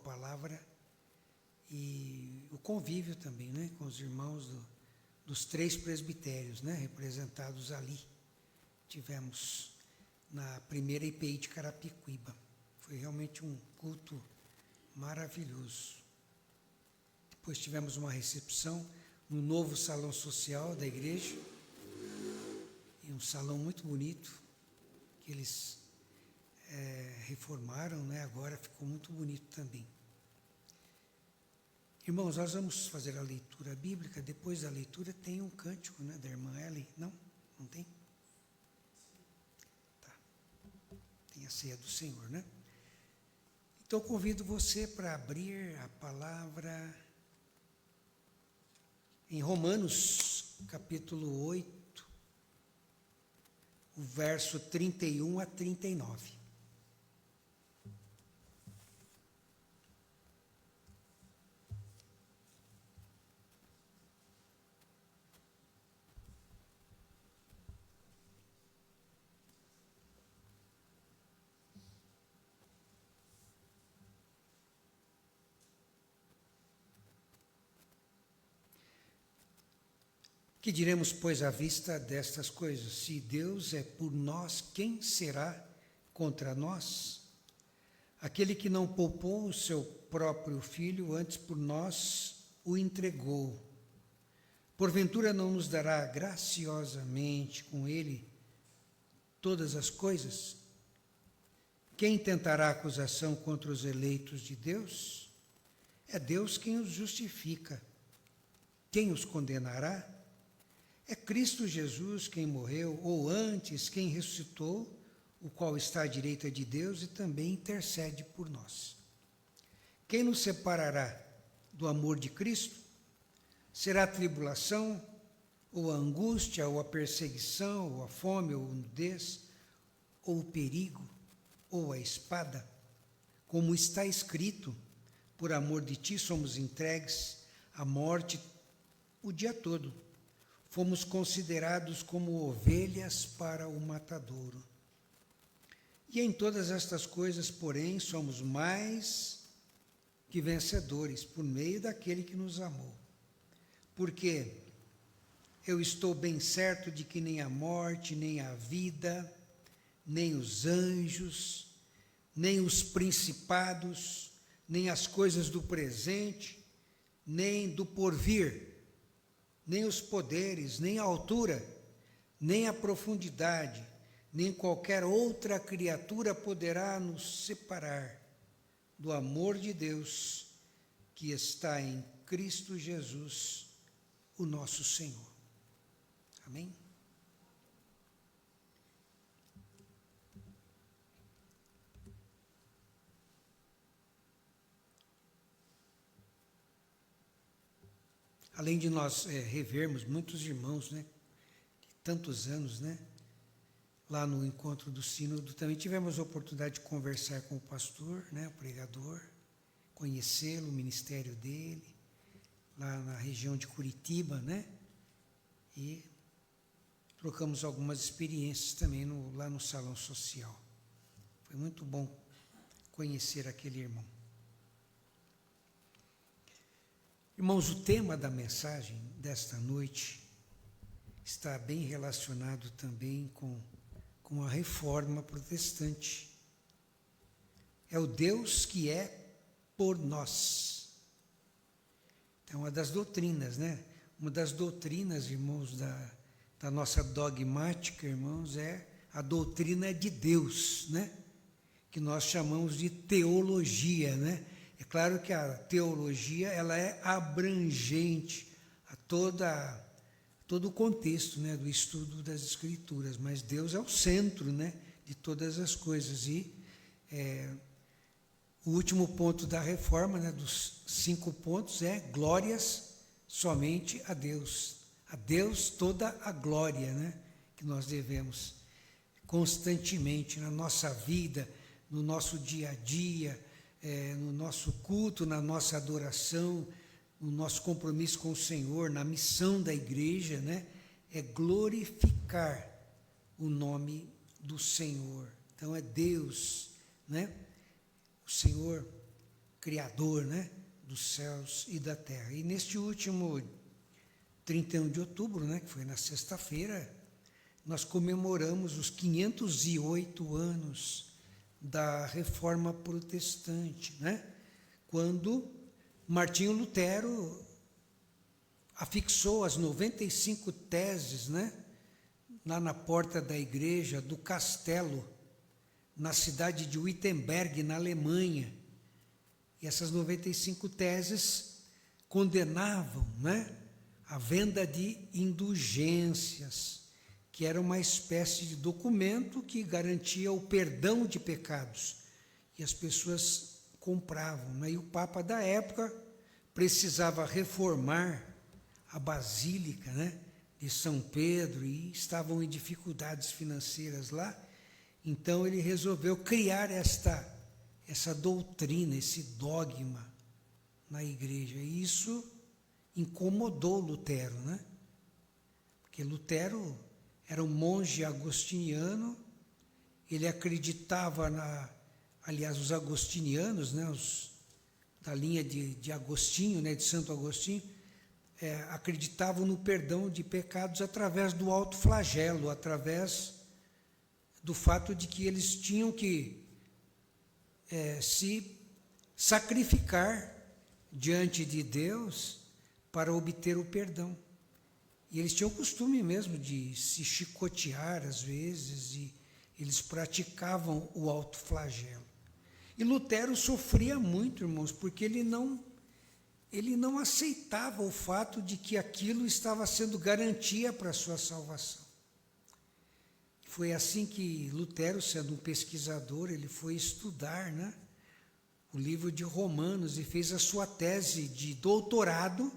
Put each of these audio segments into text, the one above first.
palavra e o convívio também, né, com os irmãos dos 3 presbitérios, né, representados ali. Tivemos na primeira IPI de Carapicuíba. Foi realmente um culto maravilhoso. Depois tivemos uma recepção no novo salão social da igreja, e um salão muito bonito, que eles reformaram, né? Agora ficou muito bonito também. Irmãos, nós vamos fazer a leitura bíblica. Depois da leitura tem um cântico, né, da irmã Ellen. Não? Não tem? Tá. Tem a ceia do Senhor, né? Então convido você para abrir a palavra em Romanos, capítulo 8, o verso 31 a 39. Que diremos, pois, à vista destas coisas? Se Deus é por nós, quem será contra nós? Aquele que não poupou o seu próprio filho, antes por nós o entregou. Porventura não nos dará graciosamente com ele todas as coisas? Quem tentará acusação contra os eleitos de Deus? É Deus quem os justifica. Quem os condenará? É Cristo Jesus quem morreu, ou antes quem ressuscitou, o qual está à direita de Deus e também intercede por nós. Quem nos separará do amor de Cristo? Será a tribulação, ou a angústia, ou a perseguição, ou a fome, ou a nudez, ou o perigo, ou a espada? Como está escrito, por amor de ti somos entregues à morte o dia todo. Fomos considerados como ovelhas para o matadouro. E em todas estas coisas, porém, somos mais que vencedores, por meio daquele que nos amou. Porque eu estou bem certo de que nem a morte, nem a vida, nem os anjos, nem os principados, nem as coisas do presente, nem do porvir, nem os poderes, nem a altura, nem a profundidade, nem qualquer outra criatura poderá nos separar do amor de Deus que está em Cristo Jesus, o nosso Senhor. Amém? Além de nós revermos muitos irmãos, né, de tantos anos, né, lá no encontro do sínodo, também tivemos a oportunidade de conversar com o pastor, né, o pregador, conhecê-lo, o ministério dele, lá na região de Curitiba, né, e trocamos algumas experiências também lá no salão social. Foi muito bom conhecer aquele irmão. Irmãos, o tema da mensagem desta noite está bem relacionado também com a reforma protestante. É o Deus que é por nós. Então, uma das doutrinas, né? Uma das doutrinas, irmãos, da nossa dogmática, irmãos, é a doutrina de Deus, né? Que nós chamamos de teologia, né? É claro que a teologia ela é abrangente a todo o contexto, né, do estudo das Escrituras, mas Deus é o centro, né, de todas as coisas. E o último ponto da reforma, né, dos 5 pontos, é glórias somente a Deus toda a glória, né, que nós devemos constantemente na nossa vida, no nosso dia a dia, no nosso culto, na nossa adoração, no nosso compromisso com o Senhor, na missão da igreja, né? É glorificar o nome do Senhor. Então é Deus, né? O Senhor Criador, né, dos céus e da terra. E neste último 31 de outubro, né, que foi na sexta-feira, nós comemoramos os 508 anos da Reforma Protestante, né, quando Martinho Lutero afixou as 95 teses, né, lá na porta da igreja do castelo, na cidade de Wittenberg, na Alemanha. E essas 95 teses condenavam, né, a venda de indulgências, que era uma espécie de documento que garantia o perdão de pecados. E as pessoas compravam, né? E o Papa da época precisava reformar a Basílica, né, de São Pedro, e estavam em dificuldades financeiras lá. Então ele resolveu criar essa doutrina, esse dogma na igreja. E isso incomodou Lutero, né? Porque Lutero era um monge agostiniano, ele acreditava aliás, os agostinianos, né, da linha de Agostinho, né, de Santo Agostinho, acreditavam no perdão de pecados através do autoflagelo, através do fato de que eles tinham que se sacrificar diante de Deus para obter o perdão. E eles tinham o costume mesmo de se chicotear às vezes, e eles praticavam o autoflagelo. E Lutero sofria muito, irmãos, porque ele não aceitava o fato de que aquilo estava sendo garantia para a sua salvação. Foi assim que Lutero, sendo um pesquisador, ele foi estudar, né, o livro de Romanos e fez a sua tese de doutorado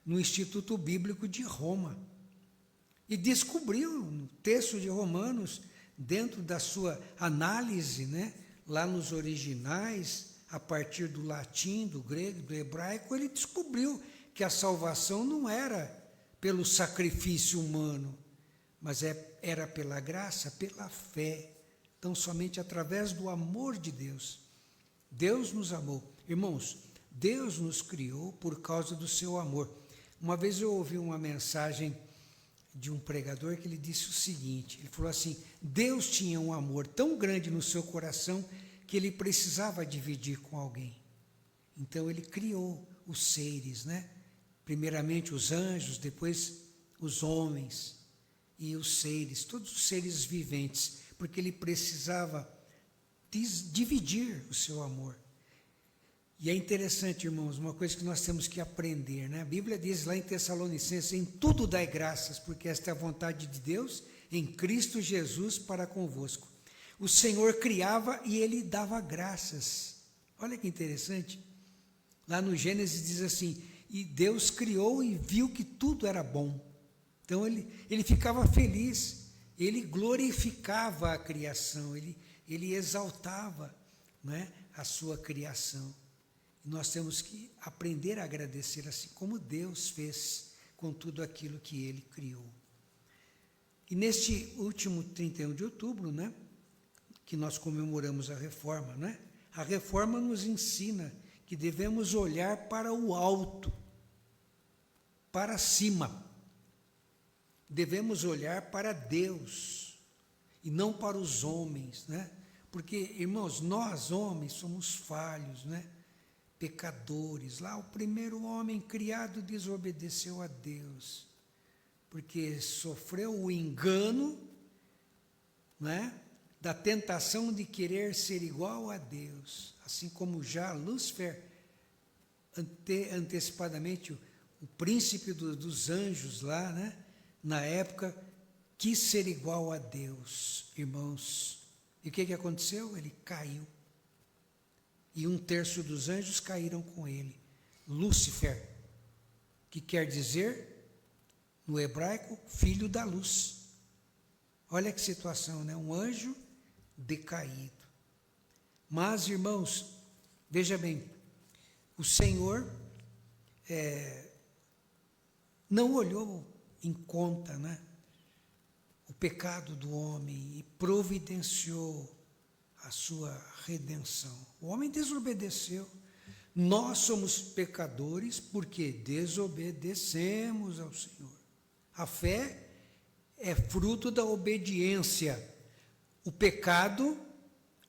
no Instituto Bíblico de Roma. E descobriu no texto de Romanos, dentro da sua análise, né, lá nos originais, a partir do latim, do grego, do hebraico, ele descobriu que a salvação não era pelo sacrifício humano, mas era pela graça, pela fé. Então, somente através do amor de Deus. Deus nos amou. Irmãos, Deus nos criou por causa do seu amor. Uma vez eu ouvi uma mensagem de um pregador que ele disse o seguinte, ele falou assim: Deus tinha um amor tão grande no seu coração que ele precisava dividir com alguém. Então ele criou os seres, né? Primeiramente os anjos, depois os homens e os seres, todos os seres viventes, porque ele precisava dividir o seu amor. E é interessante, irmãos, uma coisa que nós temos que aprender, né? A Bíblia diz lá em Tessalonicenses: em tudo dai graças, porque esta é a vontade de Deus em Cristo Jesus para convosco. O Senhor criava e ele dava graças. Olha que interessante. Lá no Gênesis diz assim: e Deus criou e viu que tudo era bom. Então ele ficava feliz, ele glorificava a criação, ele exaltava, né, a sua criação. E nós temos que aprender a agradecer assim como Deus fez com tudo aquilo que ele criou. E neste último 31 de outubro, né, que nós comemoramos a reforma, né, a reforma nos ensina que devemos olhar para o alto, para cima. Devemos olhar para Deus e não para os homens, né? Porque, irmãos, nós homens somos falhos, né? Pecadores. Lá o primeiro homem criado desobedeceu a Deus, porque sofreu o engano, né, da tentação de querer ser igual a Deus, assim como já Lúcifer, antecipadamente o príncipe dos anjos lá, né, na época, quis ser igual a Deus, irmãos. E o que aconteceu? Ele caiu. E 1/3 dos anjos caíram com ele. Lúcifer, que quer dizer, no hebraico, filho da luz. Olha que situação, né? Um anjo decaído. Mas, irmãos, veja bem, o Senhor não olhou em conta, né, o pecado do homem e providenciou a sua redenção. O homem desobedeceu, Nós somos pecadores porque desobedecemos ao Senhor. A fé é fruto da obediência. O pecado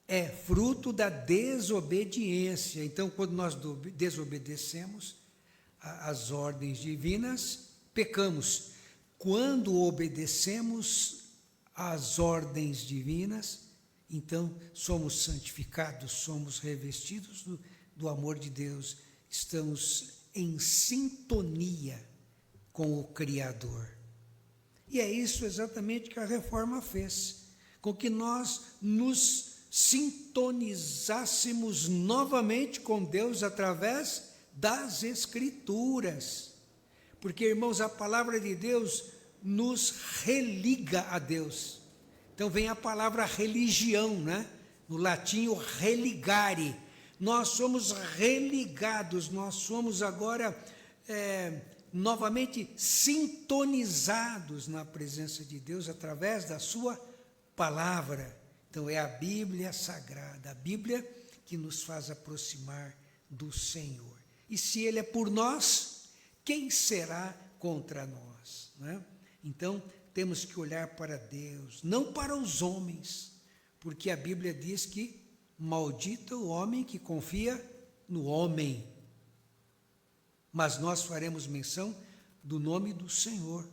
é fruto da desobediência. Então, quando nós desobedecemos às ordens divinas, pecamos. Quando obedecemos às ordens divinas, então somos santificados, somos revestidos do amor de Deus, estamos em sintonia com o Criador. E é isso exatamente que a reforma fez, com que nós nos sintonizássemos novamente com Deus através das Escrituras. Porque, irmãos, a palavra de Deus nos religa a Deus. Então vem a palavra religião, né? No latim, o religare. Nós somos religados, nós somos agora novamente sintonizados na presença de Deus através da sua palavra. Então é a Bíblia Sagrada, a Bíblia que nos faz aproximar do Senhor. E se Ele é por nós, quem será contra nós? Né? Então temos que olhar para Deus, não para os homens, porque a Bíblia diz que maldito o homem que confia no homem. Mas nós faremos menção do nome do Senhor,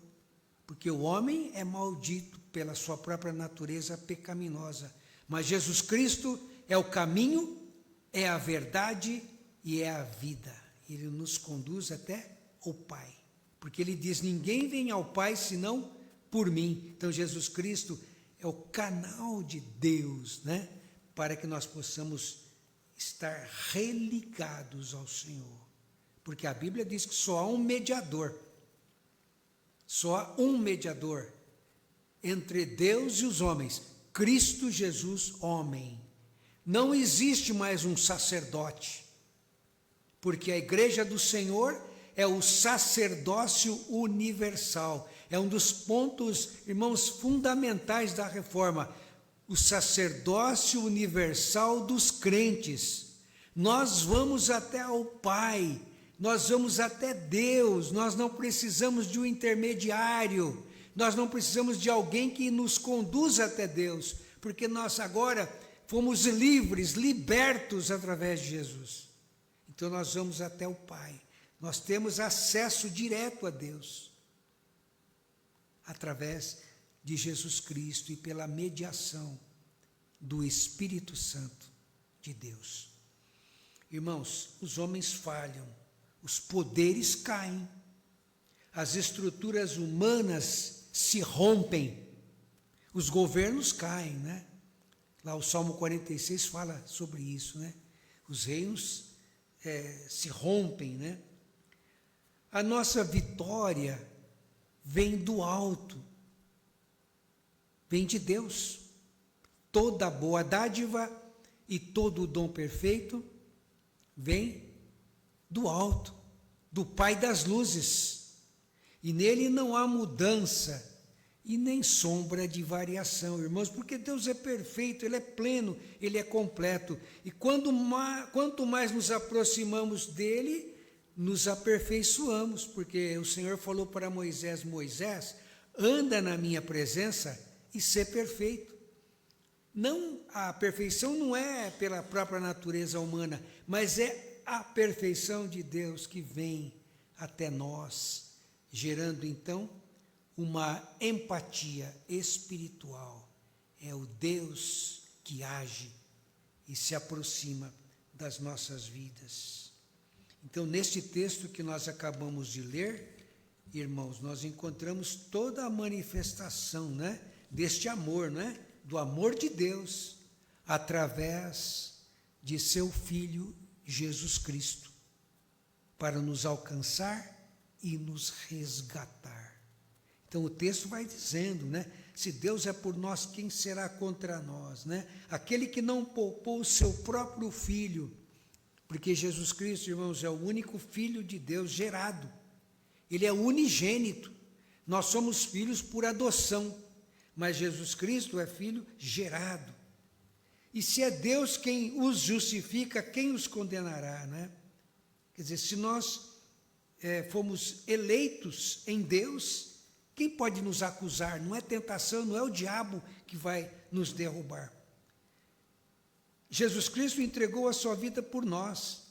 porque o homem é maldito pela sua própria natureza pecaminosa. Mas Jesus Cristo é o caminho, é a verdade e é a vida. Ele nos conduz até o Pai, porque Ele diz, ninguém vem ao Pai senão por mim. Então Jesus Cristo é o canal de Deus, né? Para que nós possamos estar religados ao Senhor. Porque a Bíblia diz que só há um mediador entre Deus e os homens, Cristo Jesus, homem. Não existe mais um sacerdote, porque a igreja do Senhor é o sacerdócio universal. É um dos pontos, irmãos, fundamentais da reforma. O sacerdócio universal dos crentes. Nós vamos até ao Pai, nós vamos até Deus, nós não precisamos de um intermediário, nós não precisamos de alguém que nos conduza até Deus, porque nós agora fomos livres, libertos através de Jesus. Então nós vamos até o Pai, nós temos acesso direto a Deus, através de Jesus Cristo e pela mediação do Espírito Santo de Deus. Irmãos, os homens falham, os poderes caem, as estruturas humanas se rompem, os governos caem, né? Lá o Salmo 46 fala sobre isso, né? Os reinos se rompem, né? A nossa vitória vem do alto, vem de Deus. Toda boa dádiva e todo o dom perfeito vem do alto, do Pai das luzes. E nele não há mudança e nem sombra de variação, irmãos, porque Deus é perfeito, Ele é pleno, Ele é completo. E quanto mais nos aproximamos dEle, nos aperfeiçoamos, porque o Senhor falou para Moisés, Moisés, anda na minha presença e ser perfeito. Não, a perfeição não é pela própria natureza humana, mas é a perfeição de Deus que vem até nós, gerando então uma empatia espiritual. É o Deus que age e se aproxima das nossas vidas. Então, neste texto que nós acabamos de ler, irmãos, nós encontramos toda a manifestação, né, deste amor, né, do amor de Deus, através de seu Filho Jesus Cristo, para nos alcançar e nos resgatar. Então o texto vai dizendo, né, se Deus é por nós, quem será contra nós, né? Aquele que não poupou o seu próprio Filho, porque Jesus Cristo, irmãos, é o único Filho de Deus gerado, Ele é unigênito, nós somos filhos por adoção, mas Jesus Cristo é Filho gerado. E se é Deus quem os justifica, quem os condenará, né? Quer dizer, se nós fomos eleitos em Deus, quem pode nos acusar? Não é tentação, não é o diabo que vai nos derrubar. Jesus Cristo entregou a sua vida por nós.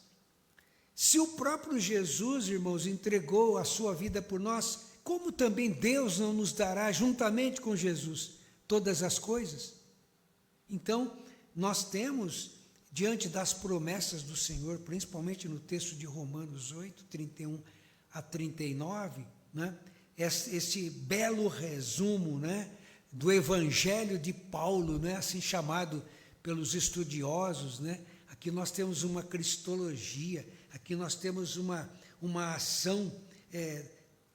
Se o próprio Jesus, irmãos, entregou a sua vida por nós, como também Deus não nos dará, juntamente com Jesus, todas as coisas? Então, nós temos, diante das promessas do Senhor, principalmente no texto de Romanos 8, 31 a 39, né, esse belo resumo, né, do Evangelho de Paulo, né, assim chamado pelos estudiosos, né? Aqui nós temos uma cristologia, aqui nós temos uma ação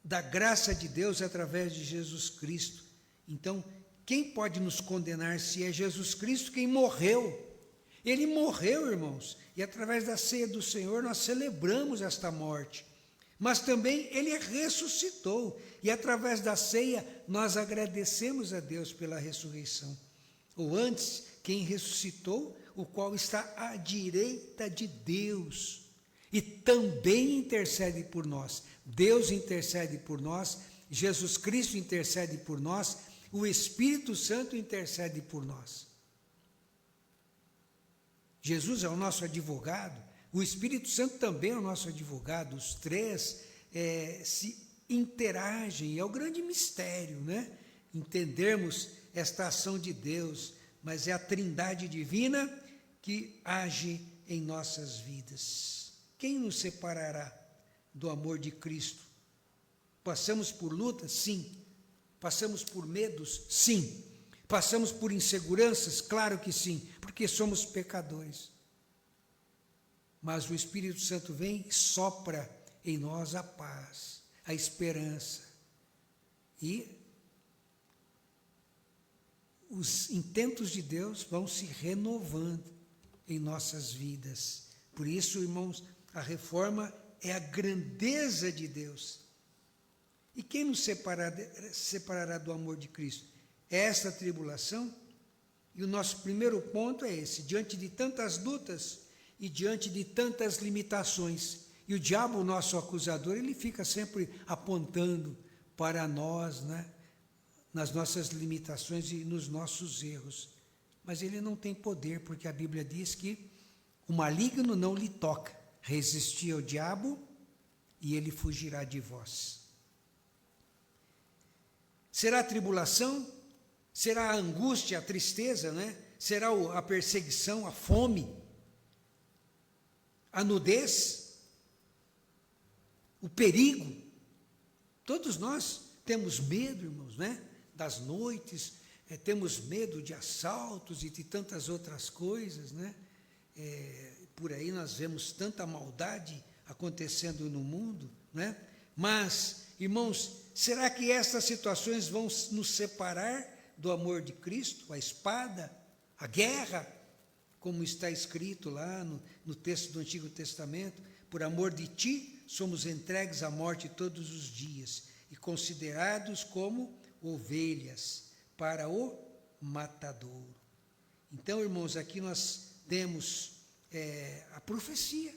da graça de Deus através de Jesus Cristo. Então, quem pode nos condenar se é Jesus Cristo quem morreu? Ele morreu, irmãos, e através da ceia do Senhor nós celebramos esta morte. Mas também Ele ressuscitou, e através da ceia nós agradecemos a Deus pela ressurreição. Ou antes, quem ressuscitou, o qual está à direita de Deus, e também intercede por nós. Deus intercede por nós, Jesus Cristo intercede por nós, o Espírito Santo intercede por nós. Jesus é o nosso advogado, o Espírito Santo também é o nosso advogado, os três se interagem, é o grande mistério, né? Entendermos esta ação de Deus, mas é a Trindade divina que age em nossas vidas. Quem nos separará do amor de Cristo? Passamos por lutas? Sim. Passamos por medos? Sim. Passamos por inseguranças? Claro que sim, porque somos pecadores. Mas o Espírito Santo vem e sopra em nós a paz, a esperança. E os intentos de Deus vão se renovando em nossas vidas. Por isso, irmãos, a reforma é a grandeza de Deus. E quem nos separará do amor de Cristo? É esta tribulação? E o nosso primeiro ponto é esse: diante de tantas lutas e diante de tantas limitações, e o diabo, o nosso acusador, ele fica sempre apontando para nós, né, nas nossas limitações e nos nossos erros. Mas ele não tem poder, porque a Bíblia diz que o maligno não lhe toca. Resistir ao diabo e ele fugirá de vós. Será a tribulação? Será a angústia, a tristeza, né? Será a perseguição, a fome, a nudez, o perigo? Todos nós temos medo, irmãos, né? Das noites, temos medo de assaltos e de tantas outras coisas, né? Por aí nós vemos tanta maldade acontecendo no mundo, né? Mas, irmãos, será que essas situações vão nos separar do amor de Cristo? A espada, a guerra, como está escrito lá no texto do Antigo Testamento: por amor de ti somos entregues à morte todos os dias e considerados como ovelhas para o matadouro. Então, irmãos, aqui nós temos a profecia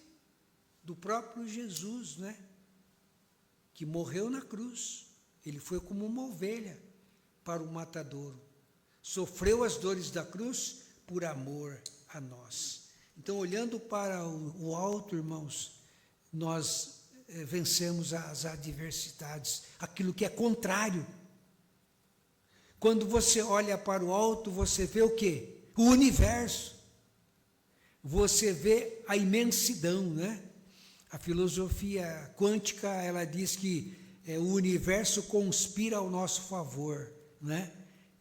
do próprio Jesus, né? Que morreu na cruz. Ele foi como uma ovelha para o matadouro. Sofreu as dores da cruz por amor a nós. Então, olhando para o alto, irmãos, nós vencemos as adversidades, aquilo que é contrário. Quando você olha para o alto, você vê o quê? O universo. Você vê a imensidão, né? A filosofia quântica, ela diz que o universo conspira ao nosso favor, né?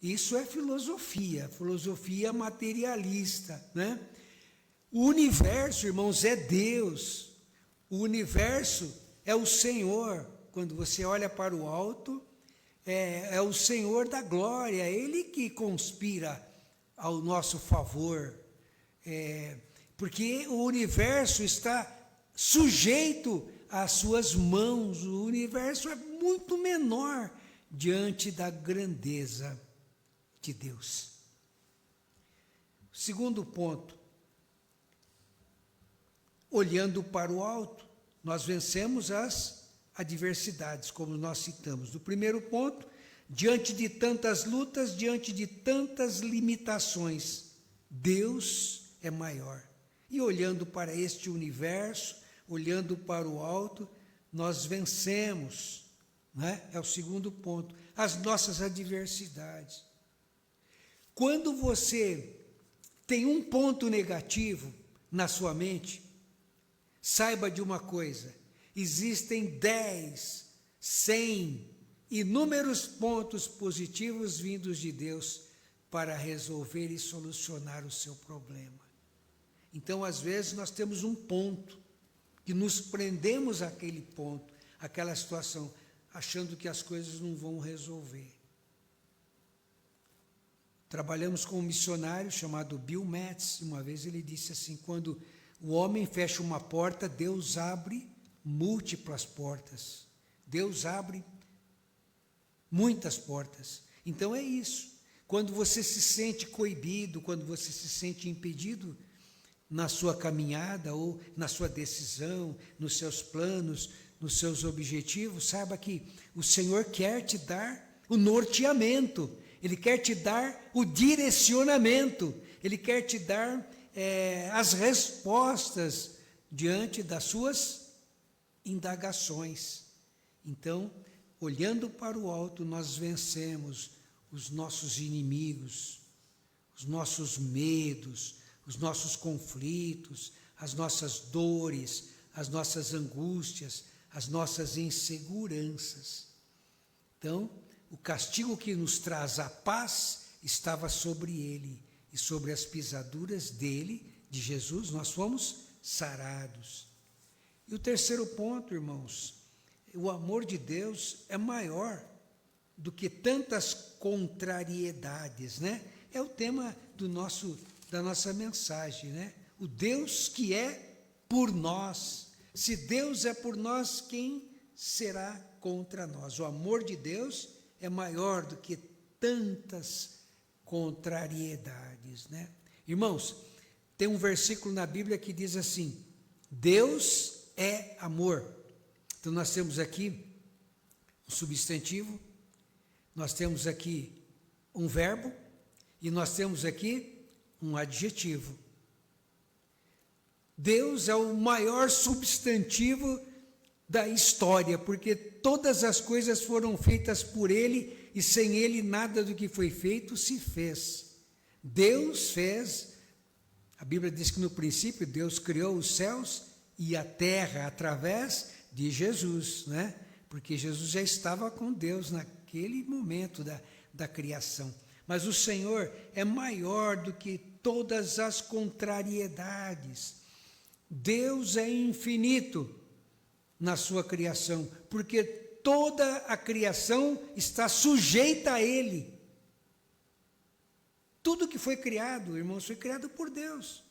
Isso é filosofia materialista, né? O universo, irmãos, é Deus. O universo é o Senhor. Quando você olha para o alto, é o Senhor da glória, é Ele que conspira ao nosso favor. Porque o universo está sujeito às suas mãos. O universo é muito menor diante da grandeza de Deus. Segundo ponto, olhando para o alto, nós vencemos as adversidades, como nós citamos. No primeiro ponto, diante de tantas lutas, diante de tantas limitações, Deus é maior. E olhando para este universo, olhando para o alto, nós vencemos, né? É o segundo ponto, as nossas adversidades. Quando você tem um ponto negativo na sua mente, saiba de uma coisa: existem 10, 100, inúmeros pontos positivos vindos de Deus para resolver e solucionar o seu problema. Então, às vezes, nós temos um ponto, que nos prendemos àquele ponto, àquela situação, achando que as coisas não vão resolver. Trabalhamos com um missionário chamado Bill Metz. Uma vez ele disse assim: quando o homem fecha uma porta, Deus abre múltiplas portas. Deus abre muitas portas. Então é isso. Quando você se sente coibido, quando você se sente impedido na sua caminhada ou na sua decisão, nos seus planos, nos seus objetivos, saiba que o Senhor quer te dar o norteamento, Ele quer te dar o direcionamento, Ele quer te dar as respostas diante das suas indagações. Então, olhando para o alto, nós vencemos os nossos inimigos, os nossos medos, os nossos conflitos, as nossas dores, as nossas angústias, as nossas inseguranças. Então, o castigo que nos traz a paz estava sobre ele, e sobre as pisaduras dele, de Jesus, nós fomos sarados. E o terceiro ponto, irmãos, o amor de Deus é maior do que tantas contrariedades, né? É o tema da nossa mensagem, né? O Deus que é por nós. Se Deus é por nós, quem será contra nós? O amor de Deus é maior do que tantas contrariedades, né? Irmãos, tem um versículo na Bíblia que diz assim: Deus é amor. Então nós temos aqui um substantivo, nós temos aqui um verbo e nós temos aqui um adjetivo. Deus é o maior substantivo da história, porque todas as coisas foram feitas por Ele, e sem Ele nada do que foi feito se fez. Deus fez, a Bíblia diz que no princípio Deus criou os céus e a terra através de Jesus, né? Porque Jesus já estava com Deus naquele momento da criação. Mas o Senhor é maior do que todas as contrariedades. Deus é infinito na sua criação, porque toda a criação está sujeita a Ele. Tudo que foi criado, irmãos, foi criado por Deus.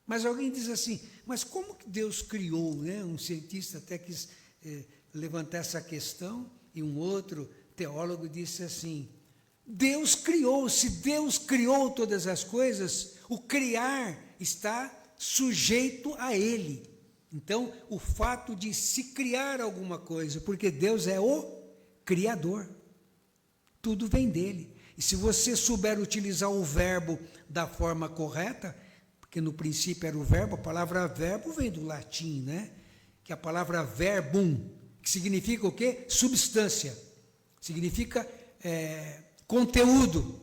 Mas alguém diz assim: mas como que Deus criou, né? Um cientista até quis levantar essa questão, e um outro teólogo disse assim: Deus criou, se Deus criou todas as coisas, o criar está sujeito a Ele. Então, o fato de se criar alguma coisa, porque Deus é o Criador, tudo vem dele. E se você souber utilizar o verbo da forma correta, porque no princípio era o verbo, a palavra verbo vem do latim, né? Que é a palavra verbum, que significa o quê? Substância, significa conteúdo.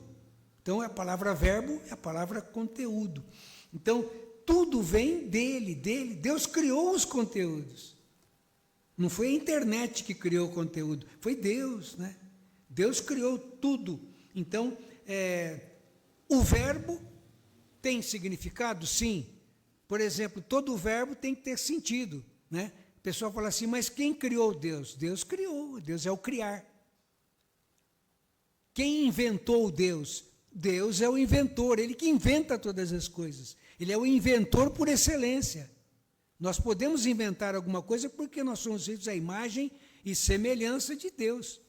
Então, a palavra verbo é a palavra conteúdo. Então, tudo vem dele. Deus criou os conteúdos. Não foi a internet que criou o conteúdo, foi Deus, né? Deus criou tudo. Então, o verbo tem significado? Sim. Por exemplo, todo verbo tem que ter sentido, né? O pessoal fala assim: mas quem criou Deus? Deus criou, Deus é o criar. Quem inventou Deus? Deus é o inventor, Ele que inventa todas as coisas. Ele é o inventor por excelência. Nós podemos inventar alguma coisa porque nós somos feitos à imagem e semelhança de Deus.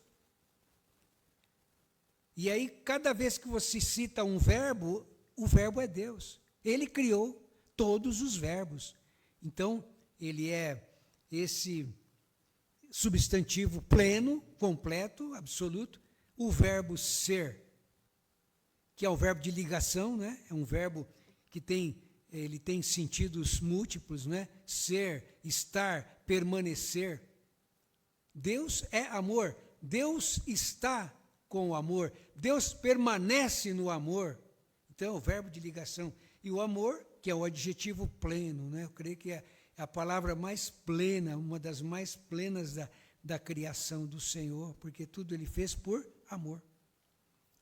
E aí, cada vez que você cita um verbo, o verbo é Deus. Ele criou todos os verbos. Então, Ele é esse substantivo pleno, completo, absoluto, o verbo ser, que é o verbo de ligação, né? É um verbo que ele tem sentidos múltiplos, né? Ser, estar, permanecer. Deus é amor, Deus está com o amor, Deus permanece no amor. Então, o verbo de ligação. E o amor, que é o adjetivo pleno, né? Eu creio que é a palavra mais plena, uma das mais plenas da criação do Senhor, porque tudo Ele fez por amor.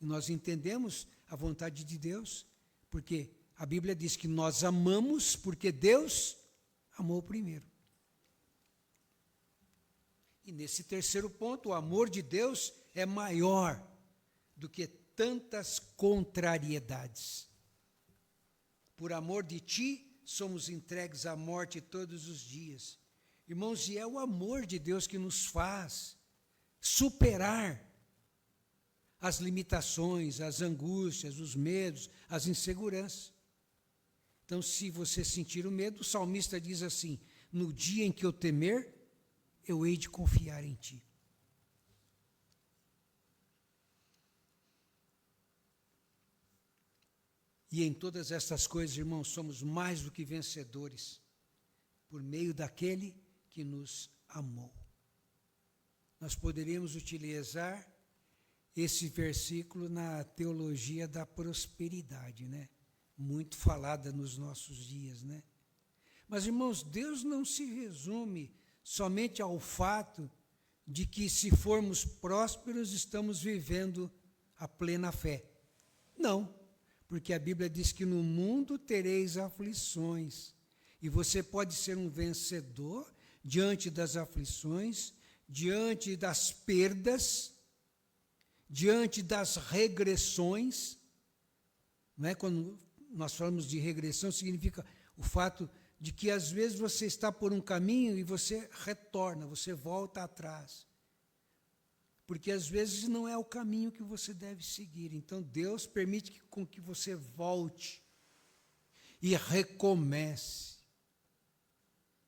E nós entendemos a vontade de Deus, porque a Bíblia diz que nós amamos porque Deus amou primeiro. E nesse terceiro ponto, o amor de Deus é maior do que tantas contrariedades. Por amor de ti, somos entregues à morte todos os dias. Irmãos, e é o amor de Deus que nos faz superar as limitações, as angústias, os medos, as inseguranças. Então, se você sentir o medo, o salmista diz assim: no dia em que eu temer, eu hei de confiar em ti. E em todas estas coisas, irmãos, somos mais do que vencedores, por meio daquele que nos amou. Nós poderíamos utilizar esse versículo na teologia da prosperidade, né? Muito falada nos nossos dias, né? Mas, irmãos, Deus não se resume somente ao fato de que, se formos prósperos, estamos vivendo a plena fé. Não, porque a Bíblia diz que no mundo tereis aflições, e você pode ser um vencedor diante das aflições, diante das perdas, diante das regressões. Não é? Quando nós falamos de regressão, significa o fato de que às vezes você está por um caminho e você retorna, você volta atrás. Porque às vezes não é o caminho que você deve seguir. Então Deus permite com que você volte e recomece.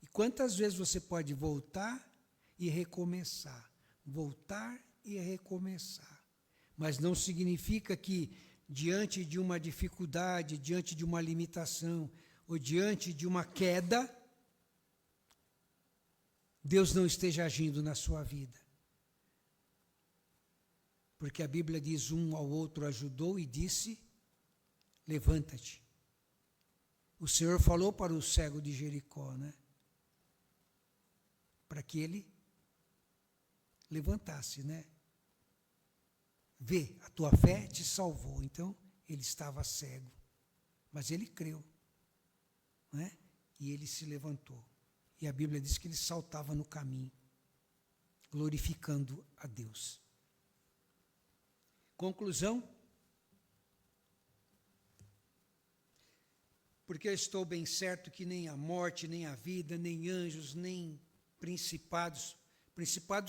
E quantas vezes você pode voltar e recomeçar? Voltar e recomeçar. Mas não significa que diante de uma dificuldade, diante de uma limitação, ou diante de uma queda, Deus não esteja agindo na sua vida. Porque a Bíblia diz: um ao outro ajudou e disse: levanta-te. O Senhor falou para o cego de Jericó, né? Para que ele levantasse, né? Vê, a tua fé te salvou. Então, ele estava cego, mas ele creu, né? E ele se levantou. E a Bíblia diz que ele saltava no caminho, glorificando a Deus. Conclusão: porque eu estou bem certo que nem a morte, nem a vida, nem anjos, nem principados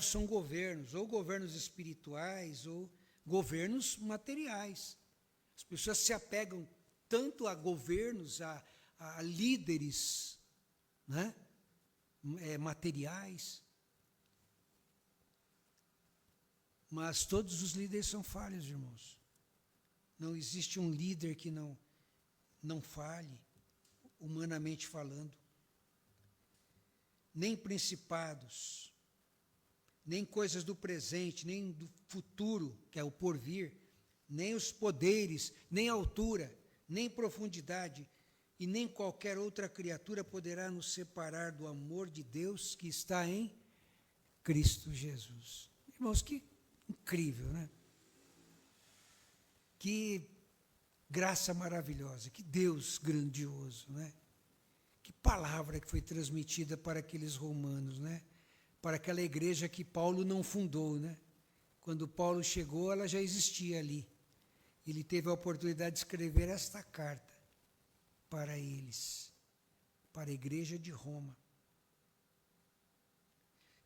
são governos, ou governos espirituais, ou governos materiais. As pessoas se apegam tanto a governos, a líderes, né? Materiais. Mas todos os líderes são falhos, irmãos. Não existe um líder que não falhe, humanamente falando. Nem principados, nem coisas do presente, nem do futuro, que é o porvir, nem os poderes, nem altura, nem profundidade, e nem qualquer outra criatura poderá nos separar do amor de Deus que está em Cristo Jesus. Irmãos, que incrível, né? Que graça maravilhosa, que Deus grandioso, né? Que palavra que foi transmitida para aqueles romanos, né? Para aquela igreja que Paulo não fundou, né? Quando Paulo chegou, ela já existia ali. Ele teve a oportunidade de escrever esta carta para eles, para a igreja de Roma.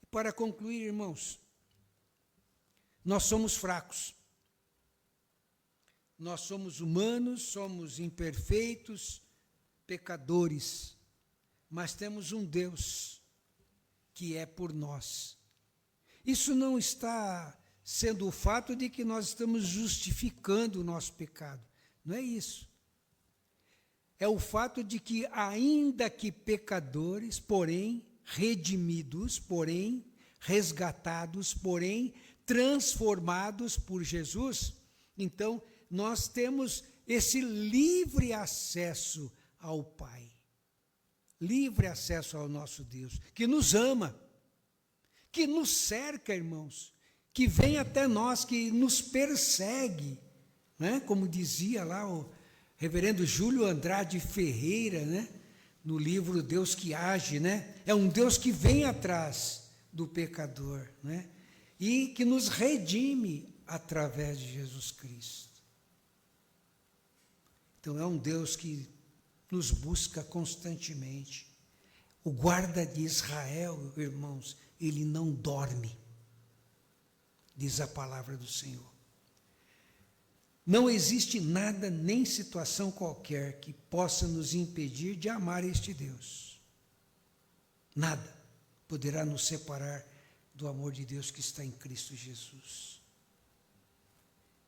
E para concluir, irmãos, nós somos fracos. Nós somos humanos, somos imperfeitos, pecadores, mas temos um Deus que é por nós. Isso não está sendo o fato de que nós estamos justificando o nosso pecado. Não é isso. É o fato de que, ainda que pecadores, porém redimidos, porém resgatados, porém transformados por Jesus, então nós temos esse livre acesso ao Pai, livre acesso ao nosso Deus, que nos ama, que nos cerca, irmãos, que vem até nós, que nos persegue, né? Como dizia lá o reverendo Júlio Andrade Ferreira, né? No livro Deus que Age, né? É um Deus que vem atrás do pecador, né? E que nos redime através de Jesus Cristo. Então é um Deus que nos busca constantemente. O guarda de Israel, irmãos, ele não dorme, diz a palavra do Senhor. Não existe nada, nem situação qualquer, que possa nos impedir de amar este Deus. Nada poderá nos separar do amor de Deus que está em Cristo Jesus.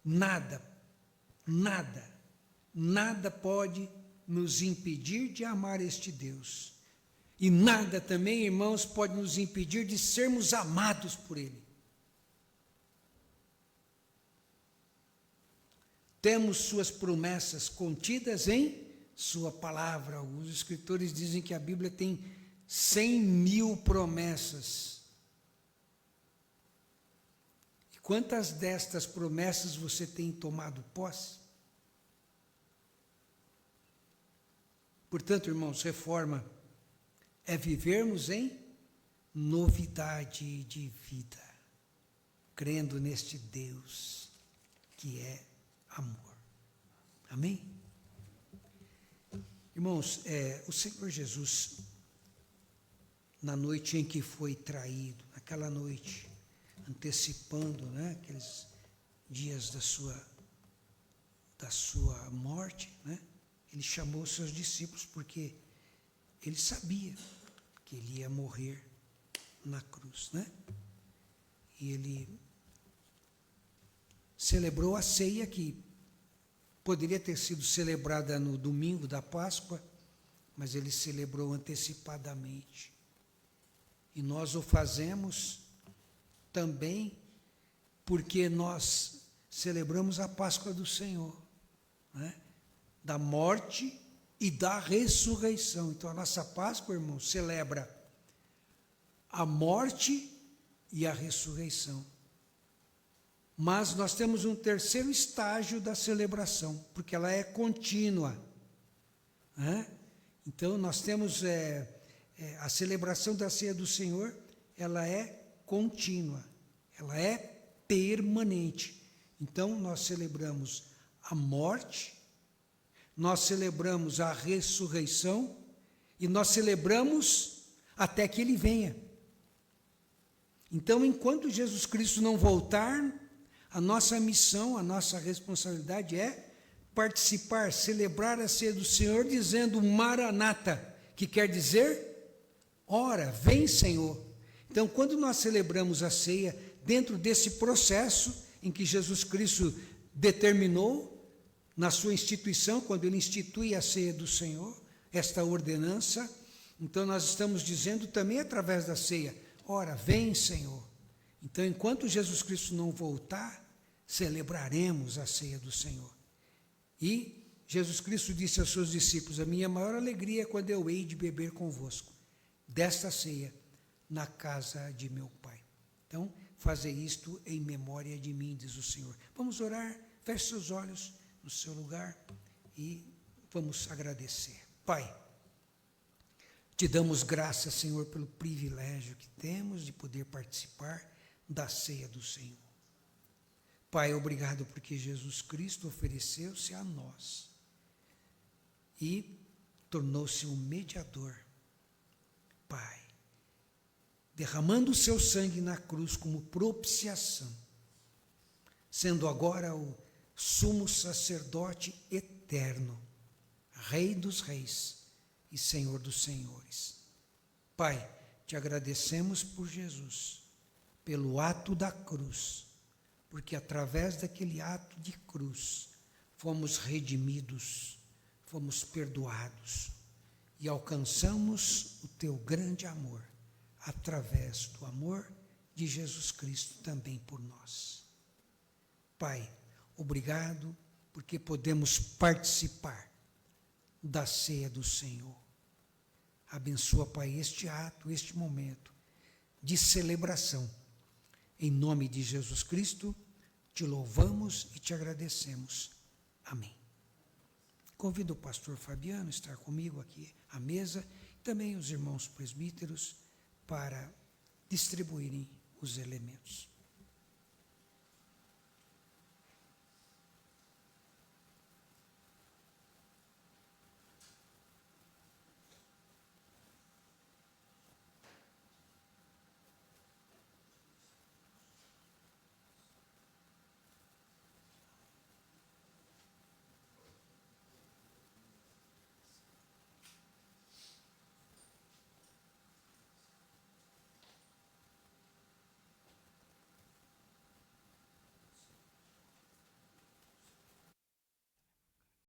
Nada pode nos impedir de amar este Deus. E nada também, irmãos, pode nos impedir de sermos amados por Ele. Temos suas promessas contidas em sua palavra. Alguns escritores dizem que a Bíblia tem 100.000 promessas. E quantas destas promessas você tem tomado posse? Portanto, irmãos, reforma é vivermos em novidade de vida, crendo neste Deus que é amor. Amém? Irmãos, o Senhor Jesus, na noite em que foi traído, naquela noite, antecipando, né, aqueles dias da sua morte, né, ele chamou os seus discípulos porque ele sabia que ele ia morrer na cruz, né? E ele celebrou a ceia que poderia ter sido celebrada no domingo da Páscoa, mas ele celebrou antecipadamente. E nós o fazemos também porque nós celebramos a Páscoa do Senhor, né? Da morte e da ressurreição. Então a nossa Páscoa, irmão, celebra a morte e a ressurreição. Mas nós temos um terceiro estágio da celebração, porque ela é contínua, né? Então nós temos a celebração da ceia do Senhor, ela é contínua, ela é permanente. Então nós celebramos a morte, nós celebramos a ressurreição e nós celebramos até que Ele venha. Então, enquanto Jesus Cristo não voltar, a nossa missão, a nossa responsabilidade é participar, celebrar a ceia do Senhor, dizendo Maranata, que quer dizer, ora, vem Senhor. Então, quando nós celebramos a ceia, dentro desse processo em que Jesus Cristo determinou, na sua instituição, quando ele institui a ceia do Senhor, esta ordenança, então nós estamos dizendo também através da ceia, ora, vem Senhor. Então, enquanto Jesus Cristo não voltar, celebraremos a ceia do Senhor. E Jesus Cristo disse aos seus discípulos, a minha maior alegria é quando eu hei de beber convosco desta ceia na casa de meu Pai. Então, fazer isto em memória de mim, diz o Senhor. Vamos orar, feche seus olhos no seu lugar e vamos agradecer. Pai, te damos graças, Senhor, pelo privilégio que temos de poder participar da ceia do Senhor. Pai, obrigado porque Jesus Cristo ofereceu-se a nós e tornou-se um mediador. Pai, derramando o seu sangue na cruz como propiciação, sendo agora o sumo sacerdote eterno, Rei dos reis e Senhor dos senhores. Pai, te agradecemos por Jesus, pelo ato da cruz, porque através daquele ato de cruz fomos redimidos, fomos perdoados e alcançamos o teu grande amor, através do amor de Jesus Cristo também por nós. Pai, obrigado porque podemos participar da ceia do Senhor. Abençoa, Pai, este ato, este momento de celebração. Em nome de Jesus Cristo, te louvamos e te agradecemos. Amém. Convido o pastor Fabiano a estar comigo aqui à mesa, também os irmãos presbíteros, para distribuírem os elementos.